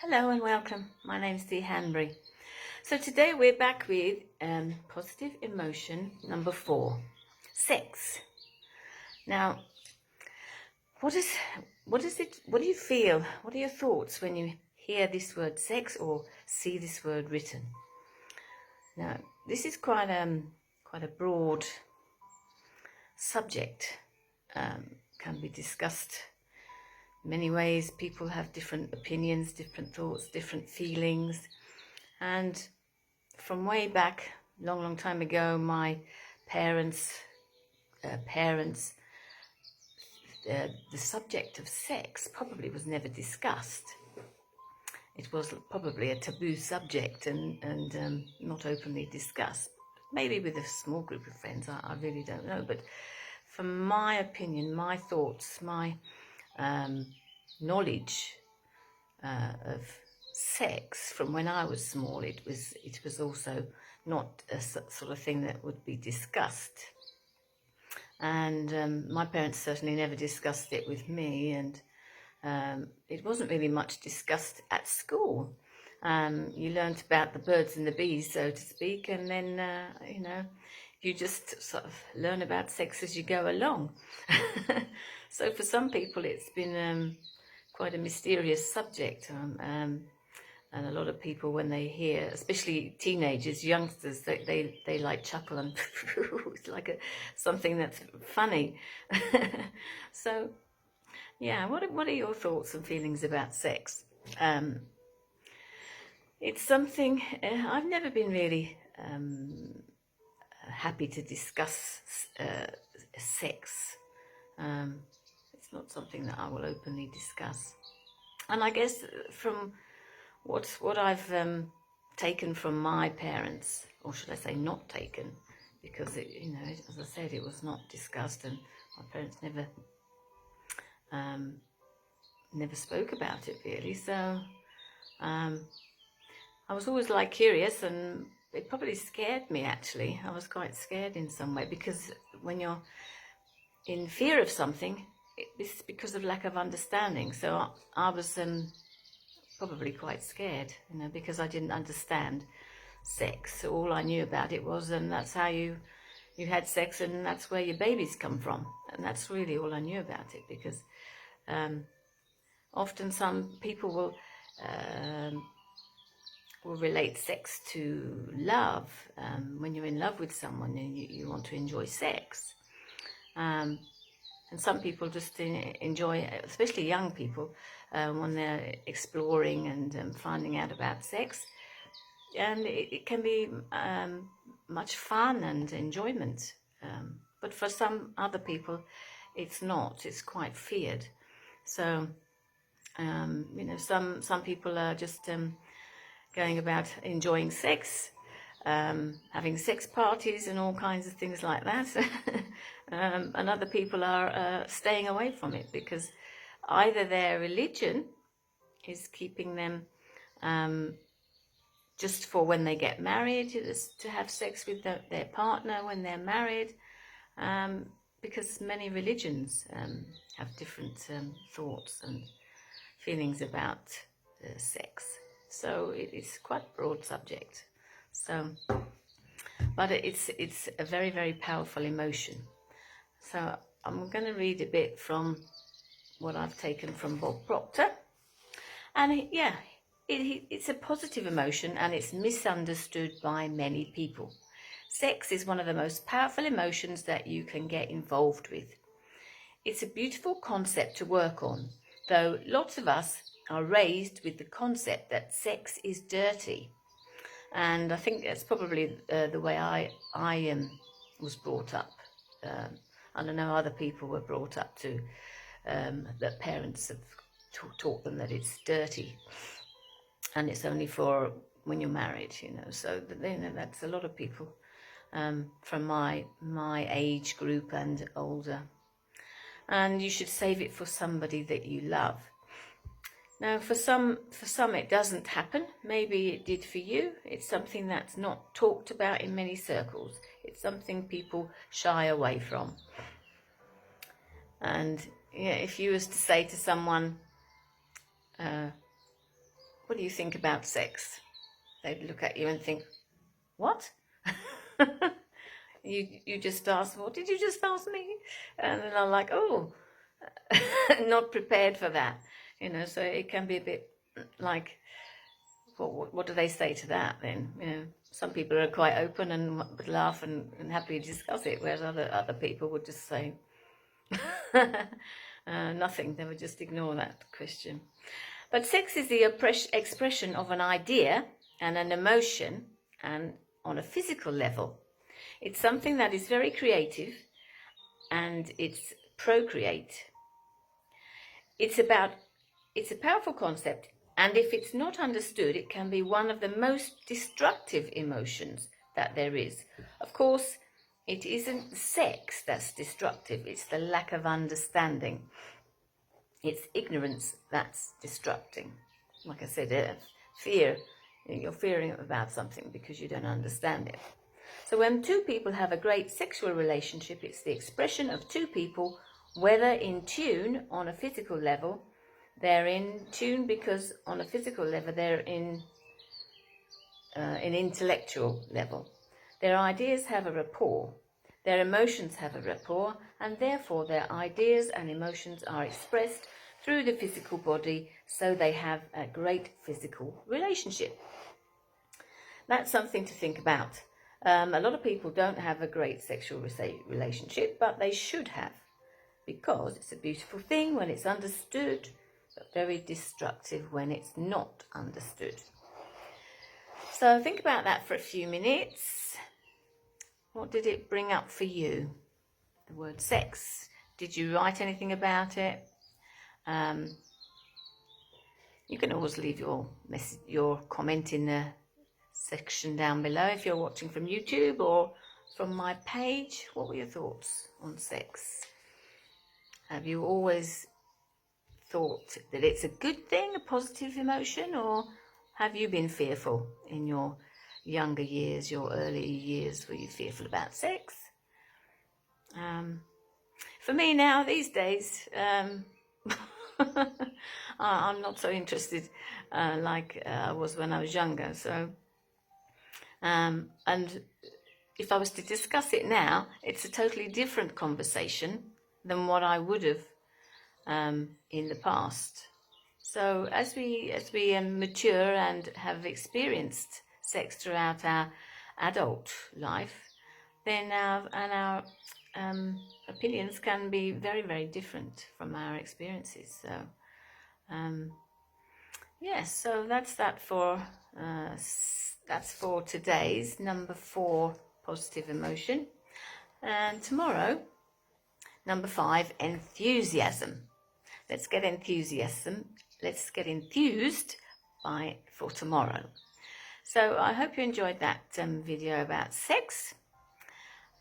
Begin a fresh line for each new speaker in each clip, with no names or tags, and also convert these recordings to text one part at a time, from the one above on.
Hello and welcome. My name's Dee Hanbury. So today we're back with positive emotion number 4, sex. Now, what is it? What do you feel? What are your thoughts when you hear this word sex or see this word written? Now, this is quite a broad subject. Can be discussed many ways. People have different opinions, different thoughts, different feelings, and from way back, long time ago, my parents, the subject of sex probably was never discussed. It was probably a taboo subject and not openly discussed. Maybe with a small group of friends, I really don't know. But from my opinion, my thoughts, my knowledge of sex from when I was small, it was also not a sort of thing that would be discussed. And my parents certainly never discussed it with me, and it wasn't really much discussed at school. You learnt about the birds and the bees, so to speak, and then, you just sort of learn about sex as you go along. So for some people, it's been quite a mysterious subject. And a lot of people, when they hear, especially teenagers, youngsters, they like chuckle and it's like something that's funny. So, yeah, what are your thoughts and feelings about sex? It's something I've never been really happy to discuss sex. It's not something that I will openly discuss. And I guess from what I've taken from my parents, or should I say not taken, because as I said, it was not discussed, and my parents never spoke about it really. So I was always curious, and it probably scared me actually. I was quite scared in some way, because when you're in fear of something, it's because of lack of understanding. So I was probably quite scared, because I didn't understand sex. So all I knew about it was, and that's how you had sex, and that's where your babies come from, and that's really all I knew about it. Because often some people will relate sex to love. When you're in love with someone and you want to enjoy sex. And some people just enjoy, especially young people, when they're exploring and finding out about sex. And it can be much fun and enjoyment. But for some other people, it's not. It's quite feared. So, some people are just going about enjoying sex, having sex parties and all kinds of things like that. And other people are staying away from it, because either their religion is keeping them just for when they get married, to have sex with their partner when they're married, because many religions have different thoughts and feelings about sex. So it's quite a broad subject. So, but it's a very, very powerful emotion. So I'm going to read a bit from what I've taken from Bob Proctor. And it's a positive emotion, and it's misunderstood by many people. Sex is one of the most powerful emotions that you can get involved with. It's a beautiful concept to work on, though lots of us are raised with the concept that sex is dirty. And I think that's probably the way I was brought up. I don't know, other people were brought up to, that parents have taught them that it's dirty. And it's only for when you're married, So that's a lot of people from my age group and older. And you should save it for somebody that you love. Now, for some it doesn't happen. Maybe it did for you. It's something that's not talked about in many circles. It's something people shy away from. And if you was to say to someone, what what do you think about sex? They'd look at you and think, what? You just asked, what did you just ask me? And then I'm like, oh, not prepared for that. So it can be a bit like, what do they say to that then? Some people are quite open and would laugh and happily discuss it, whereas other people would just say nothing. They would just ignore that question. But sex is the expression of an idea and an emotion, and on a physical level. It's something that is very creative, and it's procreate. It's a powerful concept, and if it's not understood, it can be one of the most destructive emotions that there is. Of course, it isn't sex that's destructive, it's the lack of understanding. It's ignorance that's destructing. Like I said, fear. You're fearing about something because you don't understand it. So when two people have a great sexual relationship, it's the expression of two people, whether in tune on a physical level. They're in tune because on a physical level they're in an intellectual level. Their ideas have a rapport. Their emotions have a rapport, and therefore their ideas and emotions are expressed through the physical body, so they have a great physical relationship. That's something to think about. A lot of people don't have a great sexual relationship, but they should have, because it's a beautiful thing when it's understood, but very destructive when it's not understood. So think about that for a few minutes. What did it bring up for you? The word sex. Did you write anything about it? You can always leave your comment in the section down below if you're watching from YouTube or from my page. What were your thoughts on sex? Have you always thought that it's a good thing, a positive emotion, or have you been fearful in your younger years, your early years? Were you fearful about sex? For me now, these days, I'm not so interested like I was when I was younger. So, and if I was to discuss it now, it's a totally different conversation than what I would have in the past. So as we mature and have experienced sex throughout our adult life, then our opinions can be very, very different from our experiences. So yes, so that's for today's number 4, positive emotion, and tomorrow, number 5, enthusiasm. Let's get enthused for tomorrow. So I hope you enjoyed that video about sex.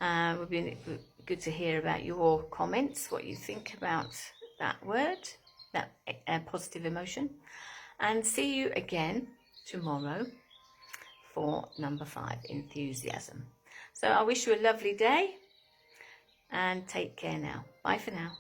It would be good to hear about your comments, what you think about that word, that positive emotion. And see you again tomorrow for number 5, enthusiasm. So I wish you a lovely day and take care now. Bye for now.